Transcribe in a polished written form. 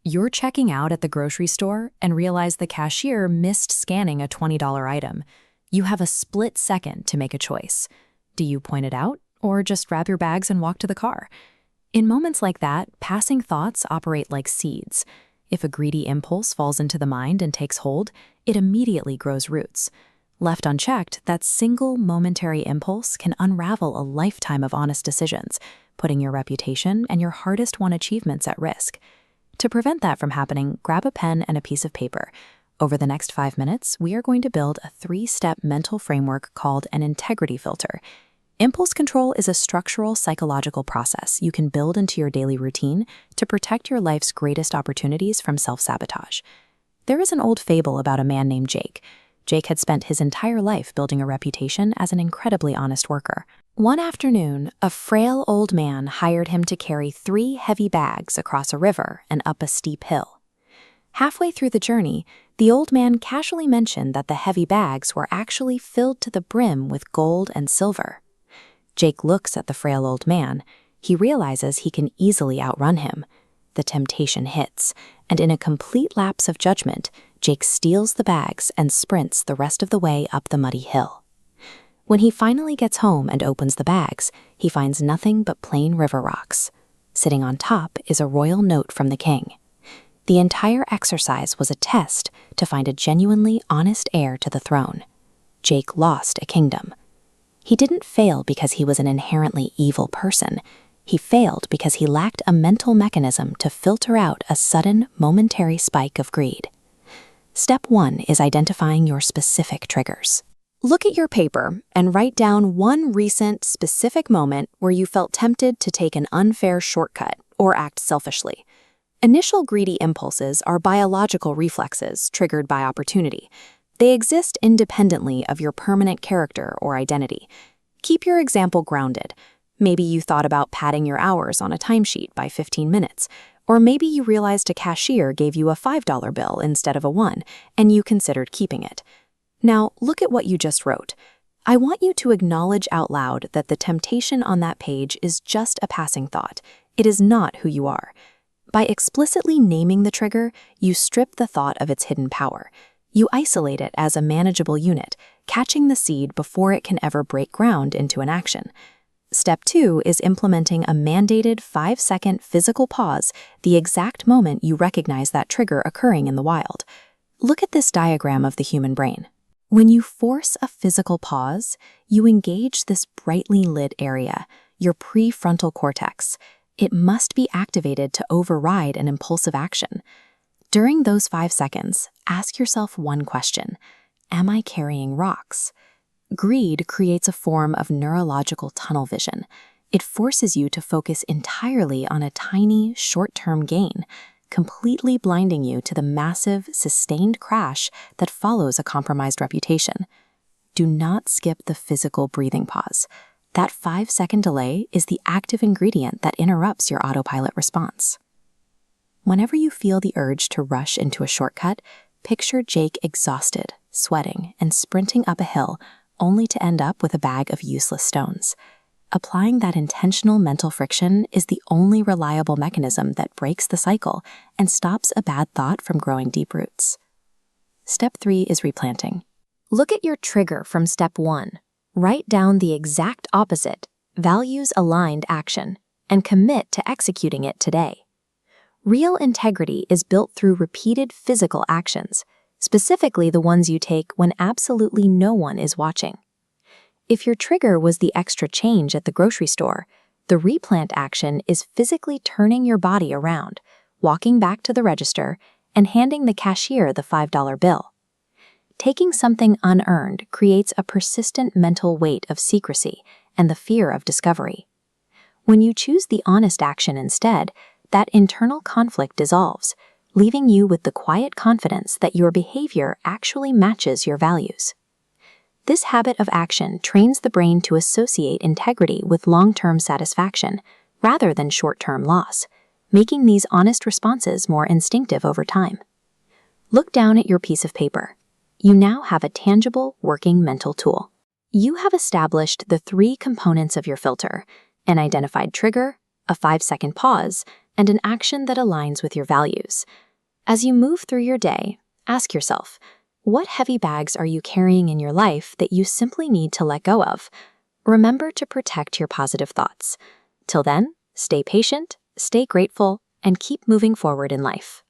You're checking out at the grocery store and realize the cashier missed scanning a $20 item. You have a split second to make a choice. Do you point it out or just grab your bags and walk to the car? In moments like that, passing thoughts operate like seeds. If a greedy impulse falls into the mind and takes hold, it immediately grows roots. Left unchecked, that single momentary impulse can unravel a lifetime of honest decisions, putting your reputation and your hardest-won achievements at risk. To prevent that from happening, grab a pen and a piece of paper. Over the next 5 minutes, we are going to build a 3-step mental framework called an integrity filter. Impulse control is a structural psychological process you can build into your daily routine to protect your life's greatest opportunities from self-sabotage. There is an old fable about a man named Jake. Jake had spent his entire life building a reputation as an incredibly honest worker. One afternoon, a frail old man hired him to carry 3 heavy bags across a river and up a steep hill. Halfway through the journey, the old man casually mentioned that the heavy bags were actually filled to the brim with gold and silver. Jake looks at the frail old man. He realizes he can easily outrun him. The temptation hits, and in a complete lapse of judgment, Jake steals the bags and sprints the rest of the way up the muddy hill. When he finally gets home and opens the bags, he finds nothing but plain river rocks. Sitting on top is a royal note from the king. The entire exercise was a test to find a genuinely honest heir to the throne. Jake lost a kingdom. He didn't fail because he was an inherently evil person. He failed because he lacked a mental mechanism to filter out a sudden, momentary spike of greed. Step 1 is identifying your specific triggers. Look at your paper and write down one recent, specific moment where you felt tempted to take an unfair shortcut or act selfishly. Initial greedy impulses are biological reflexes triggered by opportunity. They exist independently of your permanent character or identity. Keep your example grounded. Maybe you thought about padding your hours on a timesheet by 15 minutes, or maybe you realized a cashier gave you a $5 bill instead of a $1, and you considered keeping it. Now, look at what you just wrote. I want you to acknowledge out loud that the temptation on that page is just a passing thought. It is not who you are. By explicitly naming the trigger, you strip the thought of its hidden power. You isolate it as a manageable unit, catching the seed before it can ever break ground into an action. Step 2 is implementing a mandated 5-second physical pause the exact moment you recognize that trigger occurring in the wild. Look at this diagram of the human brain. When you force a physical pause, you engage this brightly lit area, your prefrontal cortex. It must be activated to override an impulsive action. During those 5 seconds, ask yourself one question: am I carrying rocks? Greed creates a form of neurological tunnel vision. It forces you to focus entirely on a tiny, short-term gain, completely blinding you to the massive, sustained crash that follows a compromised reputation. Do not skip the physical breathing pause. That 5-second delay is the active ingredient that interrupts your autopilot response. Whenever you feel the urge to rush into a shortcut, picture Jake exhausted, sweating, and sprinting up a hill, only to end up with a bag of useless stones. Applying that intentional mental friction is the only reliable mechanism that breaks the cycle and stops a bad thought from growing deep roots. Step 3 is replanting. Look at your trigger from step 1. Write down the exact opposite, values-aligned action, and commit to executing it today. Real integrity is built through repeated physical actions, specifically the ones you take when absolutely no one is watching. If your trigger was the extra change at the grocery store, the replant action is physically turning your body around, walking back to the register, and handing the cashier the $5 bill. Taking something unearned creates a persistent mental weight of secrecy and the fear of discovery. When you choose the honest action instead, that internal conflict dissolves, leaving you with the quiet confidence that your behavior actually matches your values. This habit of action trains the brain to associate integrity with long-term satisfaction rather than short-term loss, making these honest responses more instinctive over time. Look down at your piece of paper. You now have a tangible, working mental tool. You have established the 3 components of your filter: an identified trigger, a 5-second pause, and an action that aligns with your values. As you move through your day, ask yourself, what heavy bags are you carrying in your life that you simply need to let go of? Remember to protect your positive thoughts. Till then, stay patient, stay grateful, and keep moving forward in life.